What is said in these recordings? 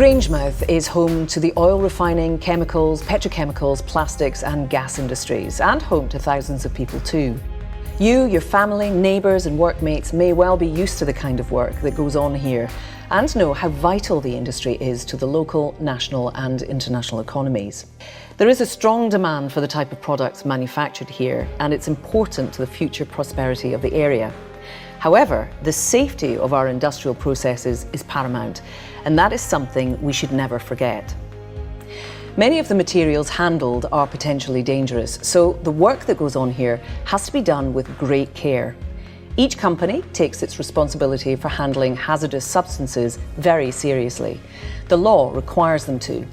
Grangemouth is home to the oil refining, chemicals, petrochemicals, plastics and gas industries, and home to thousands of people too. You, your family, neighbours and workmates may well be used to the kind of work that goes on here and know how vital the industry is to the local, national and international economies. There is a strong demand for the type of products manufactured here, and it's important to the future prosperity of the area. However, the safety of our industrial processes is paramount, and that is something we should never forget. Many of the materials handled are potentially dangerous, so the work that goes on here has to be done with great care. Each company takes its responsibility for handling hazardous substances very seriously. The law requires them to.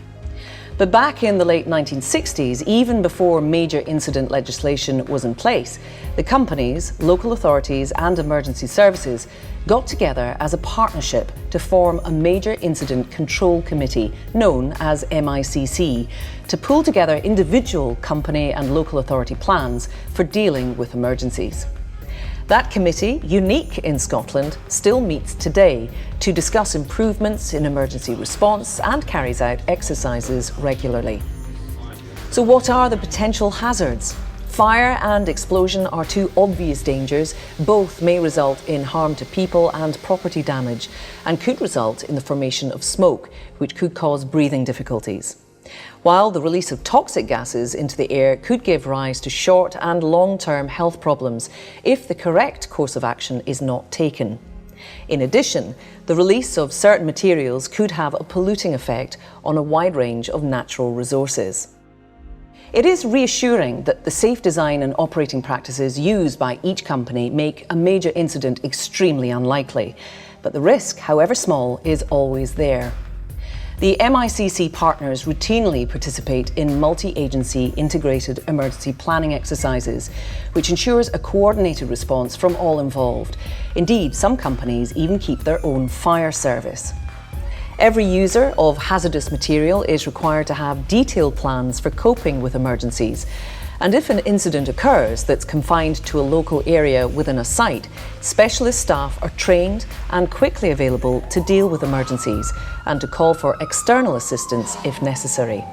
But back in the late 1960s, even before major incident legislation was in place, the companies, local authorities and emergency services got together as a partnership to form a major incident control committee known as MICC to pull together individual company and local authority plans for dealing with emergencies. That committee, unique in Scotland, still meets today to discuss improvements in emergency response and carries out exercises regularly. So what are the potential hazards? Fire and explosion are two obvious dangers. Both may result in harm to people and property damage and could result in the formation of smoke, which could cause breathing difficulties. While the release of toxic gases into the air could give rise to short and long-term health problems if the correct course of action is not taken. In addition, the release of certain materials could have a polluting effect on a wide range of natural resources. It is reassuring that the safe design and operating practices used by each company make a major incident extremely unlikely, but the risk, however small, is always there. The MICC partners routinely participate in multi-agency integrated emergency planning exercises, which ensures a coordinated response from all involved. Indeed, some companies even keep their own fire service. Every user of hazardous material is required to have detailed plans for coping with emergencies. And if an incident occurs that's confined to a local area within a site, specialist staff are trained and quickly available to deal with emergencies and to call for external assistance if necessary.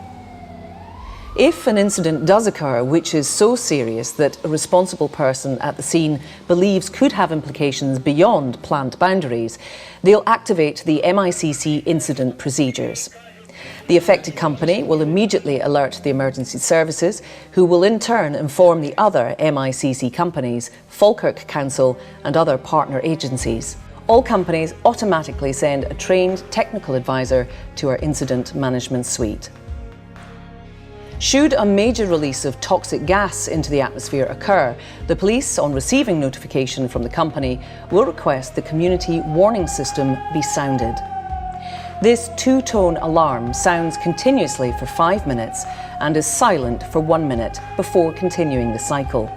If an incident does occur which is so serious that a responsible person at the scene believes could have implications beyond plant boundaries, they'll activate the MICC incident procedures. The affected company will immediately alert the emergency services, who will in turn inform the other MICC companies, Falkirk Council and other partner agencies. All companies automatically send a trained technical advisor to our incident management suite. Should a major release of toxic gas into the atmosphere occur, the police, on receiving notification from the company, will request the community warning system be sounded. This two-tone alarm sounds continuously for 5 minutes and is silent for 1 minute before continuing the cycle.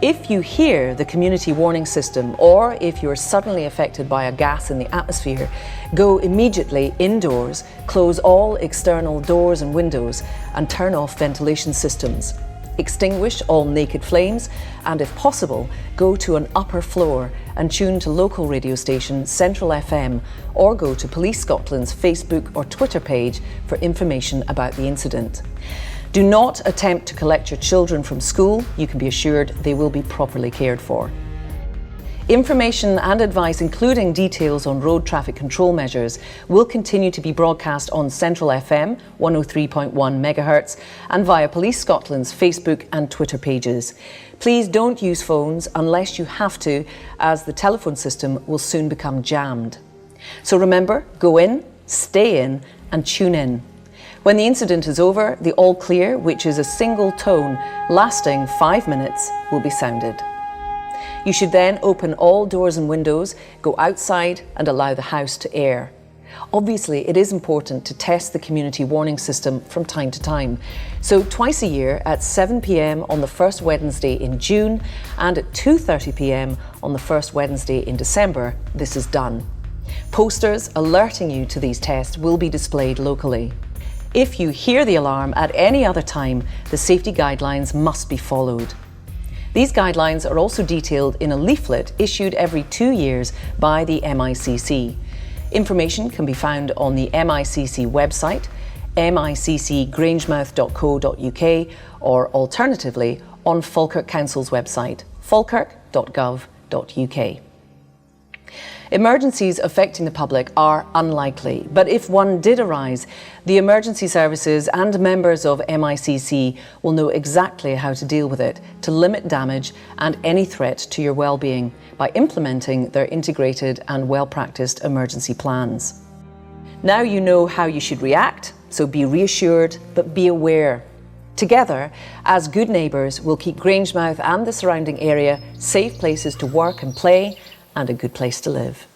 If you hear the community warning system, or if you're suddenly affected by a gas in the atmosphere, go immediately indoors, close all external doors and windows and turn off ventilation systems. Extinguish all naked flames and, if possible, go to an upper floor and tune to local radio station Central FM, or go to Police Scotland's Facebook or Twitter page for information about the incident. Do not attempt to collect your children from school. You can be assured they will be properly cared for. Information and advice, including details on road traffic control measures, will continue to be broadcast on Central FM 103.1 MHz and via Police Scotland's Facebook and Twitter pages. Please don't use phones unless you have to, as the telephone system will soon become jammed. So remember, go in, stay in and tune in. When the incident is over, the all clear, which is a single tone lasting 5 minutes, will be sounded. You should then open all doors and windows, go outside and allow the house to air. Obviously, it is important to test the community warning system from time to time. So twice a year at 7 p.m. on the first Wednesday in June and at 2:30 p.m. on the first Wednesday in December, this is done. Posters alerting you to these tests will be displayed locally. If you hear the alarm at any other time, the safety guidelines must be followed. These guidelines are also detailed in a leaflet issued every 2 years by the MICC. Information can be found on the MICC website, miccgrangemouth.co.uk, or alternatively on Falkirk Council's website, falkirk.gov.uk. Emergencies affecting the public are unlikely, but if one did arise, the emergency services and members of MICC will know exactly how to deal with it to limit damage and any threat to your well-being by implementing their integrated and well-practiced emergency plans. Now you know how you should react, so be reassured, but be aware. Together, as good neighbours, we'll keep Grangemouth and the surrounding area safe places to work and play, and a good place to live.